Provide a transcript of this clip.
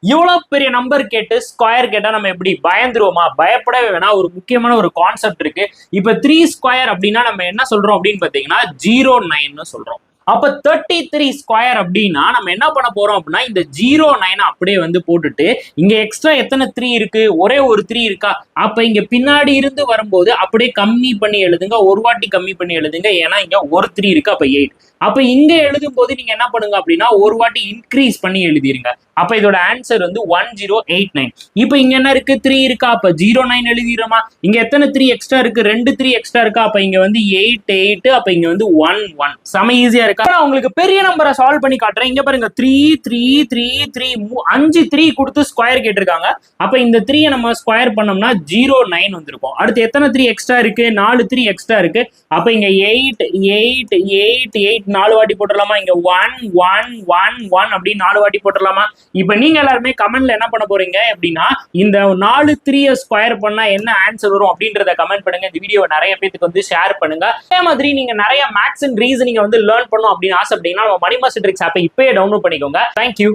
இவ்வளவு பெரிய நம்பர் கேட்டு ஸ்கொயர் கேட்டா நம்ம எப்படி பயந்துருவோமா? பயப்படவே வேணாம். ஒரு முக்கியமான ஒரு கான்செப்ட் இருக்கு. இப்ப 3 ஸ்கொயர் அப்படின்னா நம்ம என்ன சொல்றோம் அப்படின்னு பாத்தீங்கன்னா 09 சொல்றோம். அப்ப 33 ஸ்கொயர் அப்படின்னா நம்ம என்ன பண்ண போறோம் அப்படின்னா இந்த 09 அப்படியே வந்து போட்டுட்டு இங்க எக்ஸ்ட்ரா எத்தனை 3 இருக்கு? ஒரே ஒரு 3 இருக்கா? அப்ப இங்க பின்னாடி இருந்து வரும்போது அப்படியே கம்மி பண்ணி எழுதுங்க. ஒரு வாட்டி கம்மி பண்ணி எழுதுங்க. ஏன்னா இங்க ஒரு 3 இருக்கு. அப்ப 8. அப்ப இங்க எழுதும் போது நீங்க என்ன பண்ணுங்க அப்படின்னா ஒரு வாட்டி இன்க்ரீஸ் பண்ணி எழுதிருங்க. அப்ப இதோட ஆன்சர் வந்து 1089. இப்ப இங்க என்ன இருக்கு? 3 இருக்கா? அப்ப 09 எழுதிடுறோமா? இங்க எத்தனை 3 எக்ஸ்ட்ரா இருக்கு? 2 3 எக்ஸ்ட்ரா இருக்கா? அப்ப இங்க வந்து 8 8. அப்ப இங்க வந்து 1 1. செம ஈஸியா இருக்கா? நான் உங்களுக்கு பெரிய நம்பரை சால்வ் பண்ணி காட்டுறேன். இங்க பாருங்க 3 3 3 3 5 3 கொடுத்து ஸ்கொயர் கேட்டிருக்காங்க. அப்ப இந்த 3 நம்ம ஸ்கொயர் பண்ணோம்னா 09 வந்திருக்கும். அடுத்து எத்தனை 3 எக்ஸ்ட்ரா இருக்கு? 4 3 எக்ஸ்ட்ரா இருக்கு. அப்ப இங்க 8 8 8 8 4 வாட்டி போட்டுடலாமா? இங்க 1 1 1 1 அப்படின்னு 4 வாட்டி போட்டுடலாமா? இப்ப நீங்க எல்லாருமே கமெண்ட்ல என்ன பண்ண போறீங்க அப்படின்னா இந்த 4 3 ஸ்கொயர் பண்ணா என்ன ஆன்சர் வரும் அப்படின்றத கமெண்ட் பண்ணுங்க. இந்த வீடியோ நிறைய பேருக்கு வந்து ஷேர் பண்ணுங்க. அதே மாதிரி நீங்க நிறைய மேத்ஸ் அண்ட் ரீசனிங் வந்து லேர்ன் பண்ணும் அப்படின்னு ஆசைப்பட்டீங்கன்னா நம்ம மணி மாஸ்டர் ட்ரிக்ஸ் ஆப்பை இப்பயே டவுன்லோட் பண்ணிக்கோங்க. தேங்க்யூ.